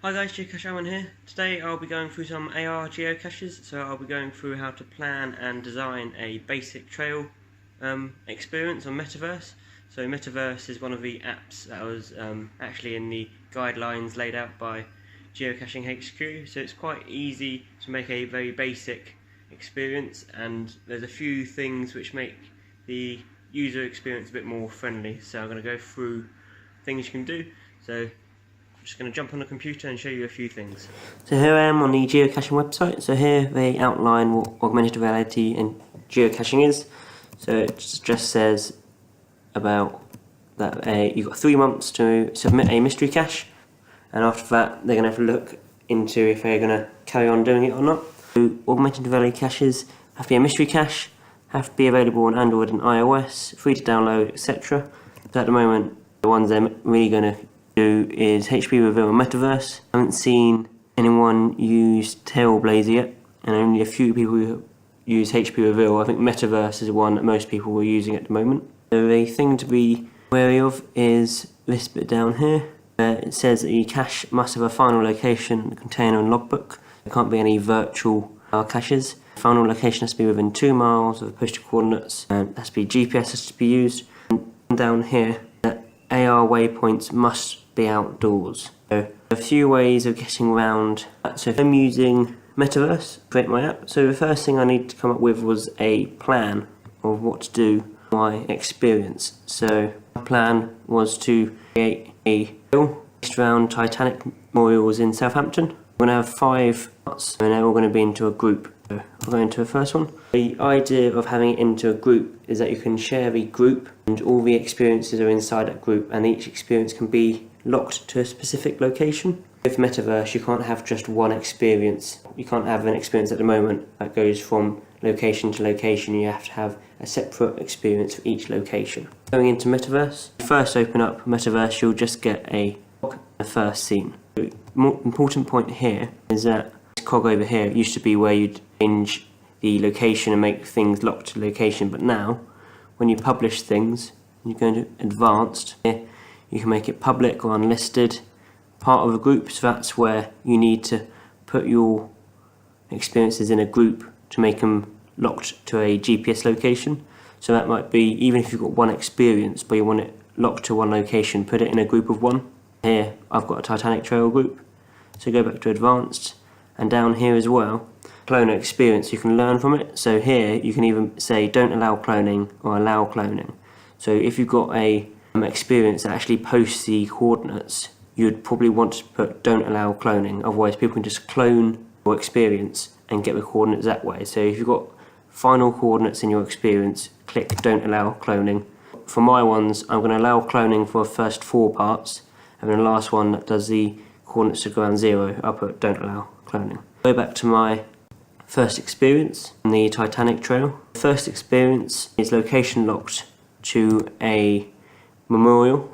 Hi guys, Geocaching here. Today I'll be going through some AR geocaches, so I'll be going through how to plan and design a basic trail experience on Metaverse. So Metaverse is one of the apps that was actually in the guidelines laid out by Geocaching HQ, so it's quite easy to make a very basic experience, and there's a few things which make the user experience a bit more friendly, so I'm going to go through things you can do. So I'm just going to jump on the computer and show you a few things. So here I am on the geocaching website. So here they outline what augmented reality and geocaching is. So it just says about that you've got 3 months to submit a mystery cache, and after that they're going to have to look into if they're going to carry on doing it or not. So augmented reality caches have to be a mystery cache, have to be available on Android and iOS, free to download, etc. So at the moment the ones they're really going to do is HP Reveal and Metaverse. I haven't seen anyone use Tailblazer yet, and only a few people who use HP Reveal. I think Metaverse is the one that most people are using at the moment. So the thing to be wary of is this bit down here. It says that the cache must have a final location, container and logbook. There can't be any virtual caches. The final location has to be within 2 miles of the posted coordinates, and has to be GPS has to be used. And down here, AR waypoints must be outdoors. So a few ways of getting around that. So if I'm using Metaverse to create my app, so the first thing I need to come up with was a plan of what to do my experience. So my plan was to create a trail based around Titanic memorials in Southampton. We're going to have 5 parts, and they're all going to be into a group. So I'll go into the first one. The idea of having it into a group is that you can share the group and all the experiences are inside that group, and each experience can be locked to a specific location. With Metaverse you can't have just one experience. You can't have an experience at the moment that goes from location to location. You have to have a separate experience for each location. Going into Metaverse, first open up Metaverse, you'll just get a cog in the first scene. The more important point here is that this cog over here used to be where you'd change the location and make things locked to location, but now when you publish things, you go into advanced, here you can make it public or unlisted, part of a group, so that's where you need to put your experiences in a group to make them locked to a GPS location. So that might be, even if you've got one experience but you want it locked to one location, put it in a group of 1. Here I've got a Titanic Trail group, so go back to advanced, and down here as well, cloner experience, you can learn from it. So here you can even say don't allow cloning or allow cloning. So if you've got a experience that actually posts the coordinates, you'd probably want to put don't allow cloning, otherwise people can just clone your experience and get the coordinates that way. So if you've got final coordinates in your experience, click don't allow cloning. For my ones, I'm going to allow cloning for the first 4 parts, and then the last one that does the coordinates to ground 0, I'll put don't allow cloning. Go back to my first experience on the Titanic Trail. The first experience is location locked to a memorial.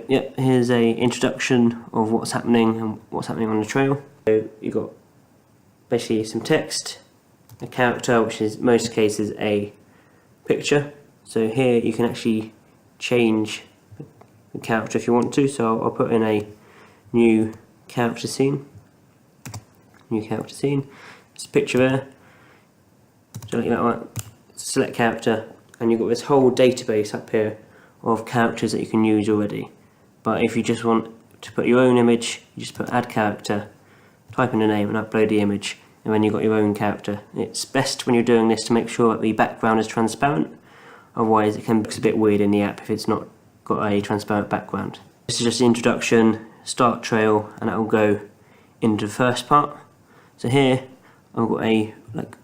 Yep, here's a introduction of what's happening and what's happening on the trail. So you've got basically some text, a character, which is most cases a picture. So here you can actually change the character if you want to. So I'll put in a new character scene. It's a picture there. So like that, select character, and you've got this whole database up here of characters that you can use already. But if you just want to put your own image, you just put add character, type in the name and upload the image, and then you've got your own character. It's best when you're doing this to make sure that the background is transparent, otherwise it can look a bit weird in the app if it's not got a transparent background. This is just the introduction, start trail, and that will go into the first part. So here I've got a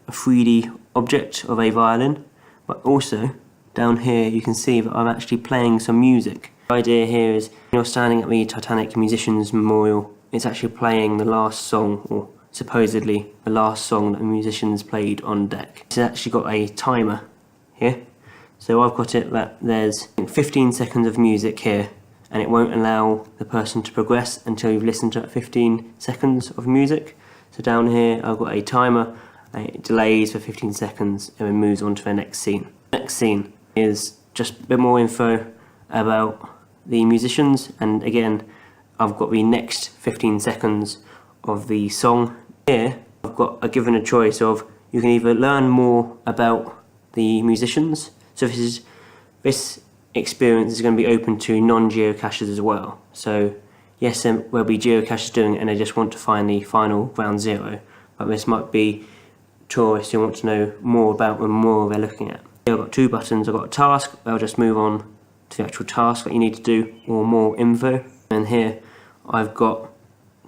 3D object of a violin, but also down here you can see that I'm actually playing some music. The idea here is when you're standing at the Titanic Musicians Memorial, it's actually playing the last song, or supposedly the last song that the musicians played on deck. It's actually got a timer here, so I've got it that there's 15 seconds of music here, and it won't allow the person to progress until you've listened to 15 seconds of music. So down here I've got a timer, it delays for 15 seconds and then moves on to the next scene. The next scene is just a bit more info about the musicians, and again I've got the next 15 seconds of the song. Here I've given a choice of, you can either learn more about the musicians, so this experience is going to be open to non-geocachers as well. So yes, there will be geocachers doing it and they just want to find the final ground zero, but this might be tourists who want to know more about the memorial they're looking at. Here I've got two buttons. I've got a task, I'll just move on to the actual task that you need to do, or more info. And here I've got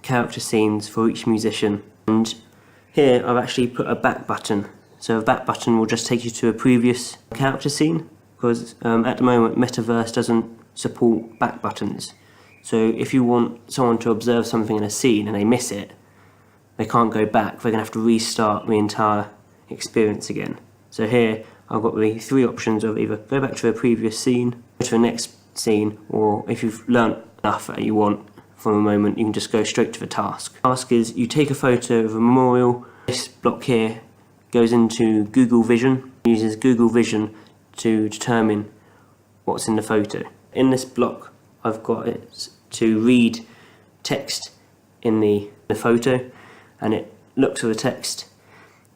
character scenes for each musician, and here I've actually put a back button. So a back button will just take you to a previous character scene, because at the moment Metaverse doesn't support back buttons. So if you want someone to observe something in a scene and they miss it, they can't go back, they're going to have to restart the entire experience again. So here I've got the three options of either go back to a previous scene, go to the next scene, or if you've learnt enough that you want from a moment, you can just go straight to the task. The task is you take a photo of a memorial. This block here goes into Google Vision, uses Google Vision to determine what's in the photo. In this block I've got it to read text in the photo, and it looks for the text.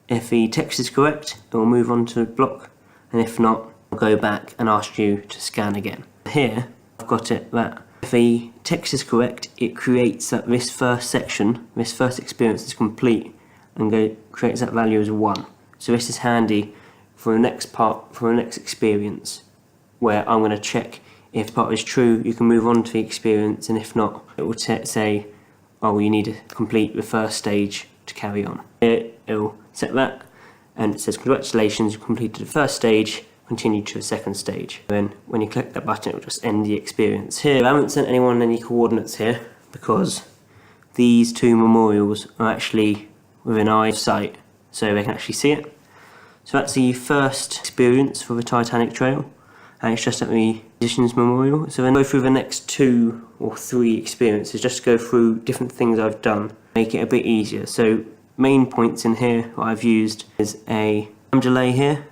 If the text is correct, it will move on to the block, and if not, I'll go back and ask you to scan again. Here I've got it that if the text is correct, it creates that this first section, this first experience is complete, and creates that value as 1. So this is handy for the next part, for the next experience, where I'm going to check if the part is true, you can move on to the experience, and if not, it will say, oh, you need to complete the first stage to carry on. Here it will set that, and it says congratulations, you completed the first stage, continue to the second stage. And then when you click that button, it will just end the experience. Here I haven't sent anyone any coordinates here, because these two memorials are actually within eyesight, so they can actually see it. So that's the first experience for the Titanic Trail, and it's just at the Musicians Memorial. So then go through the next 2 or 3 experiences, just go through different things I've done, make it a bit easier. So main points in here what I've used is a time delay here.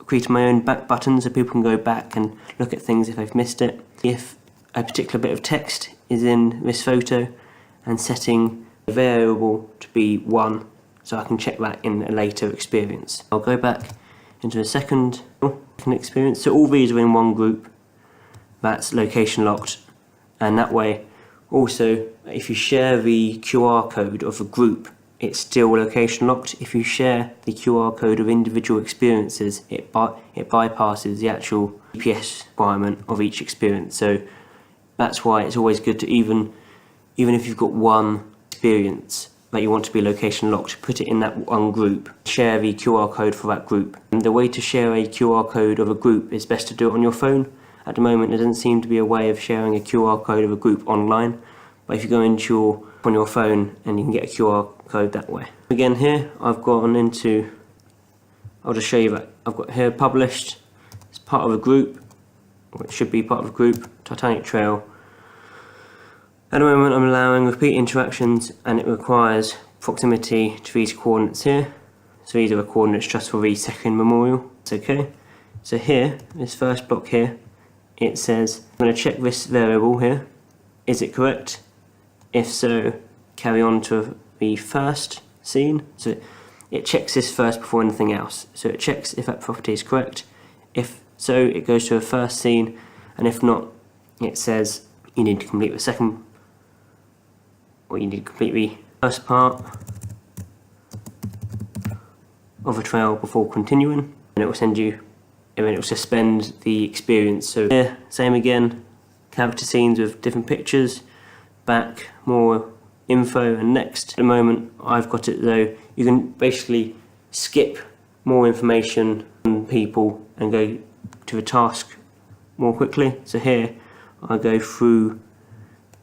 Created my own back button so people can go back and look at things if they've missed it. If a particular bit of text is in this photo, and setting a variable to be 1, so I can check that in a later experience. I'll go back into a second experience. So all these are in one group, that's location locked, and that way also if you share the QR code of a group, it's still location locked. If you share the QR code of individual experiences, it bypasses the actual GPS requirement of each experience. So that's why it's always good to, even if you've got one experience that you want to be location locked, put it in that one group, share the QR code for that group. And the way to share a QR code of a group is best to do it on your phone. At the moment there doesn't seem to be a way of sharing a QR code of a group online, but if you go into on your phone, and you can get a QR code that way. Again here I've gone into, I'll just show you that I've got here published, it's part of a group, or it should be part of a group, Titanic Trail. At the moment I'm allowing repeat interactions, and it requires proximity to these coordinates here. So these are the coordinates just for the second memorial. It's okay. So here, this first block here, it says I'm going to check this variable here. Is it correct? If so, carry on to the first scene. So it checks this first before anything else. So it checks if that property is correct. If so, it goes to a first scene, and if not, it says you need to complete the second, or you need to complete the first part of a trail before continuing, and it will send you, and then it will suspend the experience. So here, same again, character scenes with different pictures, back, more info, and next. At the moment I've got it though, you can basically skip more information on people and go to the task more quickly. So here I go through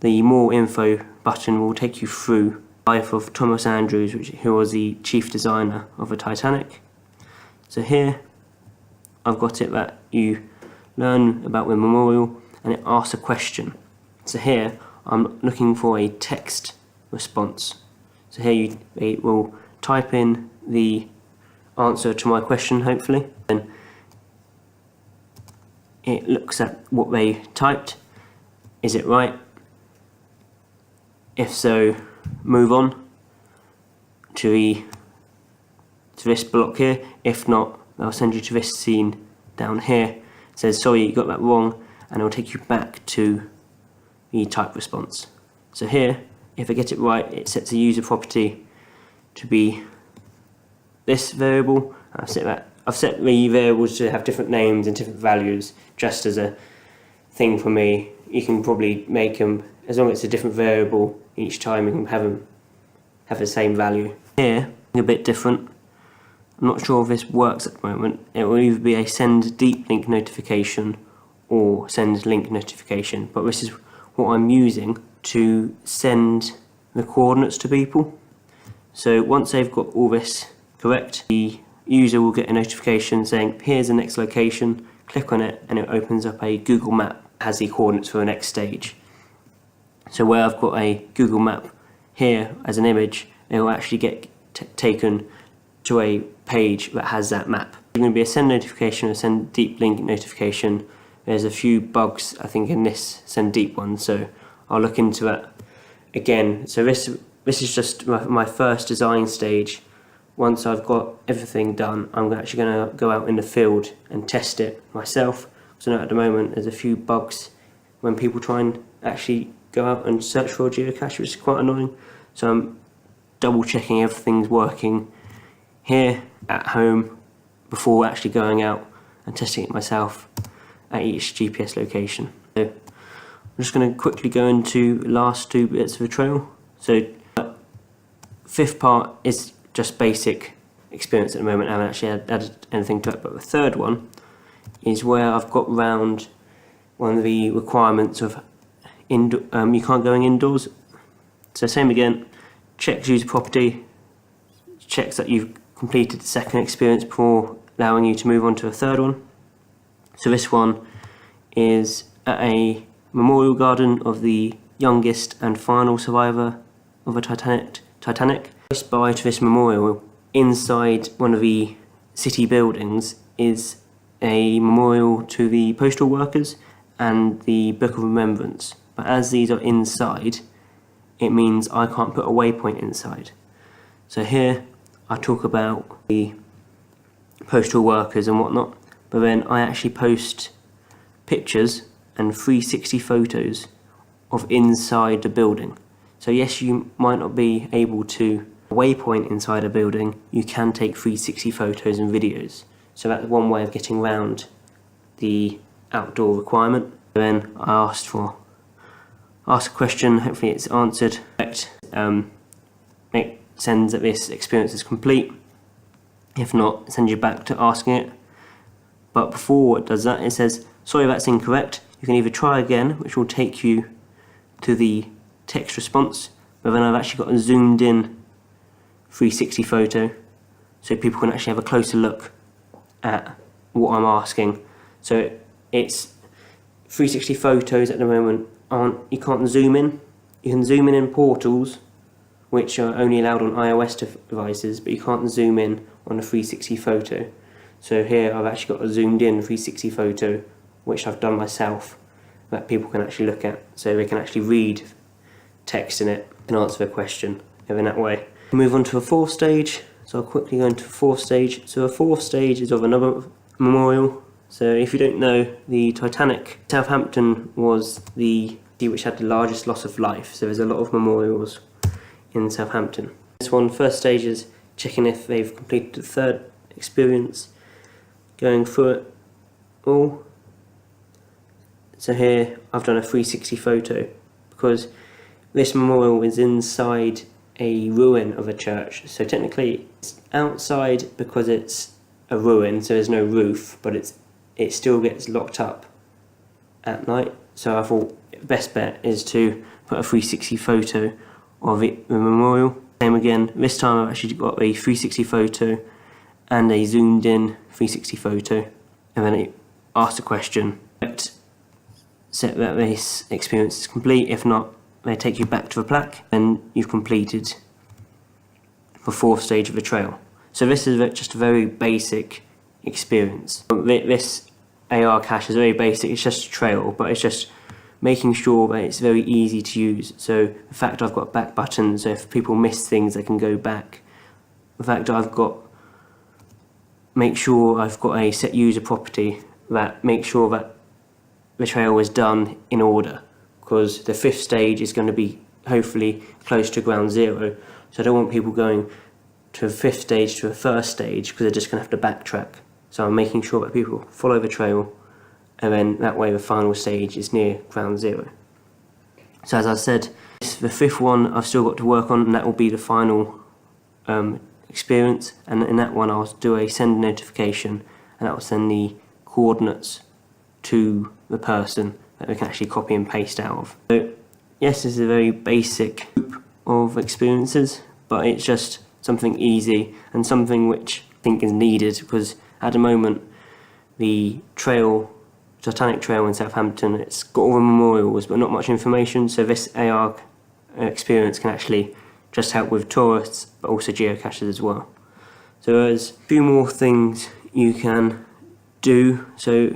the more info button, will take you through the life of Thomas Andrews, who was the chief designer of the Titanic. So here I've got it that you learn about the memorial, and it asks a question. So here I'm looking for a text response. So here it will type in the answer to my question, hopefully, and it looks at what they typed. Is it right? If so, move on to this block here. If not, they'll send you to this scene down here. It says, sorry, you got that wrong, and it will take you back to the type response. So here, if I get it right, it sets a user property to be this variable. I've set the variables to have different names and different values, just as a thing for me. You can probably make them, as long as it's a different variable each time, you can have the same value. Here, a bit different. I'm not sure if this works at the moment. It will either be a send deep link notification or send link notification, but this is what I'm using to send the coordinates to people. So once they've got all this correct, the user will get a notification saying, here's the next location, click on it, and it opens up a Google map, has the coordinates for the next stage. So where I've got a Google map here as an image, it will actually get taken to a page that has that map. There's going to be a send notification or send deep link notification. There's a few bugs, I think, in this send deep one, so I'll look into that again. So this is just my first design stage. Once I've got everything done, I'm actually going to go out in the field and test it myself. So at the moment there's a few bugs when people try and actually go out and search for a geocache, which is quite annoying. So I'm double checking everything's working here at home before actually going out and testing it myself at each GPS location. So I'm just going to quickly go into the last two bits of the trail. So fifth part is just basic experience at the moment. I haven't actually added anything to it, but the third one is where I've got round one of the requirements of you can't go indoors. So same again, checks user property, checks that you've completed the second experience before allowing you to move on to a third one. So this one is at a memorial garden of the youngest and final survivor of a Titanic. Close by to this memorial, inside one of the city buildings, is a memorial to the postal workers and the Book of Remembrance. But as these are inside, it means I can't put a waypoint inside. So here I talk about the postal workers and whatnot, but then I actually post pictures and 360 photos of inside the building. So yes, you might not be able to waypoint inside a building, you can take 360 photos and videos. So that's one way of getting around the outdoor requirement. Then I ask a question, hopefully it's answered. It sends that this experience is complete. If not, it sends you back to asking it. But before it does that, it says, sorry, that's incorrect. You can either try again, which will take you to the text response, but then I've actually got a zoomed in 360 photo so people can actually have a closer look at what I'm asking. So it's 360 photos at the moment you can't zoom in. You can zoom in portals, which are only allowed on iOS devices, but you can't zoom in on a 360 photo. So here I've actually got a zoomed in 360 photo, which I've done myself, that people can actually look at, so they can actually read text in it and answer a question in that way. Move on to a fourth stage. So I'll quickly go into the fourth stage. So a fourth stage is of another memorial. So if you don't know, the Titanic, Southampton was the city which had the largest loss of life. So there's a lot of memorials in Southampton. This one, first stage, is checking if they've completed the third experience, going through it all. So here I've done a 360 photo because this memorial is inside a ruin of a church. So technically it's outside because it's a ruin, so there's no roof, but it still gets locked up at night. So I thought the best bet is to put a 360 photo of the memorial. Same again, this time I've actually got a 360 photo and a zoomed in 360 photo, and then it asks a question. Set that this experience is complete. If not, they take you back to the plaque, and you've completed the fourth stage of the trail. So this is just a very basic experience. This AR cache is very basic. It's just a trail, but it's just making sure that it's very easy to use. So the fact I've got back buttons, so if people miss things, they can go back. The fact make sure I've got a set user property that makes sure that the trail is done in order, because the 5th stage is going to be hopefully close to ground zero. So I don't want people going to a 5th stage to a 1st stage because they're just going to have to backtrack. So I'm making sure that people follow the trail, and then that way the final stage is near ground zero. So as I said, the 5th one I've still got to work on, and that will be the final experience. And in that one I'll do a send notification, and that will send the coordinates to the person that they can actually copy and paste out of. So yes, this is a very basic group of experiences, but it's just something easy and something which I think is needed, because at the moment the Titanic Trail in Southampton, it's got all the memorials but not much information, so this AR experience can actually just help with tourists but also geocaches as well. So there's a few more things you can do. So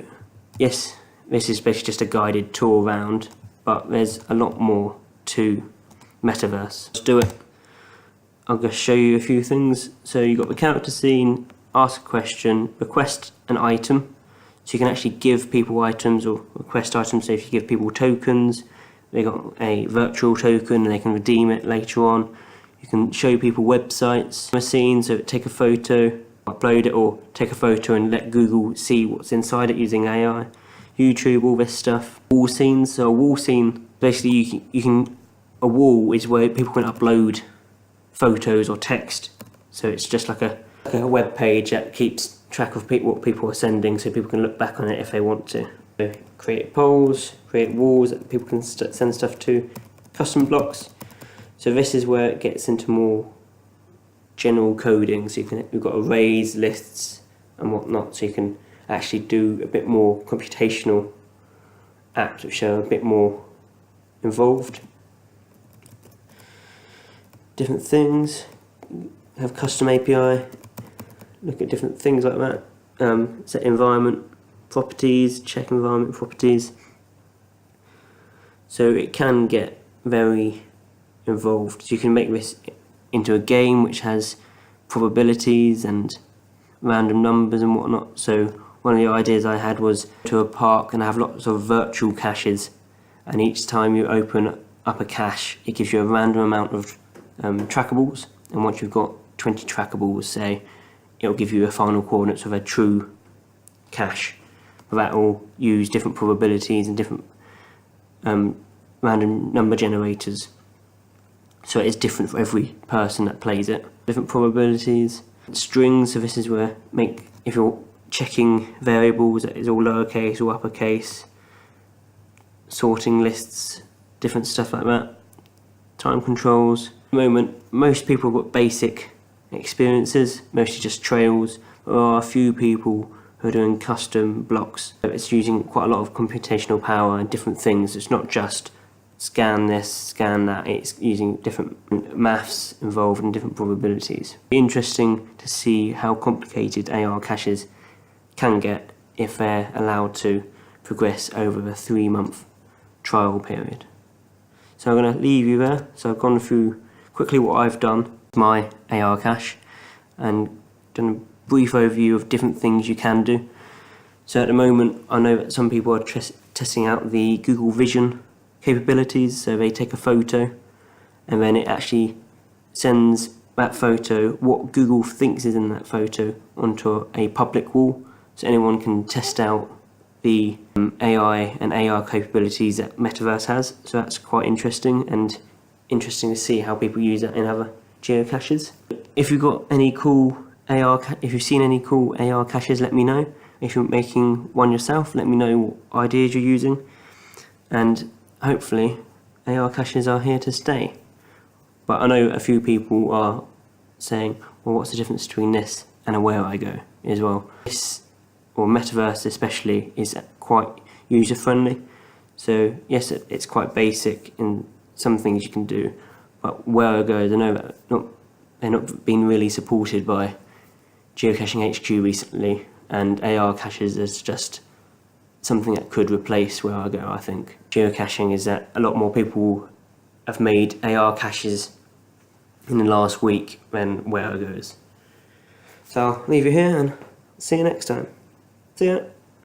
yes, this is basically just a guided tour around, but there's a lot more to Metaverse. Let's do it. I'll just show you a few things. So you've got the character scene, ask a question, request an item. So you can actually give people items or request items. So if you give people tokens, they got a virtual token and they can redeem it later on. You can show people websites, a scene, so take a photo, upload it, or take a photo and let Google see what's inside it using AI. YouTube, all this stuff. Wall scenes. So a wall scene, basically a wall is where people can upload photos or text. So it's just like a web page that keeps track of what people are sending, so people can look back on it if they want to. So create polls, create walls that people can send stuff to, custom blocks. So this is where it gets into more general coding. So you've got arrays, lists, and whatnot. So you can actually do a bit more computational apps which are a bit more involved. Different things, have custom API, look at different things like that. Set environment properties, check environment properties. So it can get very involved. So you can make this into a game which has probabilities and random numbers and whatnot. So one of the ideas I had was to a park and have lots of virtual caches, and each time you open up a cache it gives you a random amount of trackables, and once you've got 20 trackables, say, it'll give you a final coordinates of a true cache. That will use different probabilities and different random number generators, so it is different for every person that plays it. Different probabilities. Strings, so this is where if you're checking variables, that is all lowercase or uppercase. Sorting lists, different stuff like that. Time controls. At the moment, most people have got basic experiences, mostly just trails. There are a few people who are doing custom blocks. It's using quite a lot of computational power and different things. It's not just scan this, scan that. It's using different maths involved and different probabilities. It'll be interesting to see how complicated AR caches can get if they're allowed to progress over a 3-month trial period. So I'm going to leave you there. So I've gone through quickly what I've done with my AR cache and done a brief overview of different things you can do. So at the moment I know that some people are testing out the Google Vision capabilities. So they take a photo and then it actually sends that photo, what Google thinks is in that photo, onto a public wall, so anyone can test out the AI and AR capabilities that Metaverse has. So that's quite interesting, and interesting to see how people use that in other geocaches. If you've got any cool if you've seen any cool AR caches, let me know. If you're making one yourself, let me know what ideas you're using, and hopefully AR caches are here to stay. But I know a few people are saying, well, what's the difference between this and a Whereigos as well? This, or Metaverse especially, is quite user friendly. So yes, it's quite basic in some things you can do, but Whereigos, I know that they're not being really supported by Geocaching HQ recently, and AR caches is just something that could replace Whereigos, I think. Geocaching is that a lot more people have made AR caches in the last week than Whereigos. So I'll leave you here and see you next time. See ya!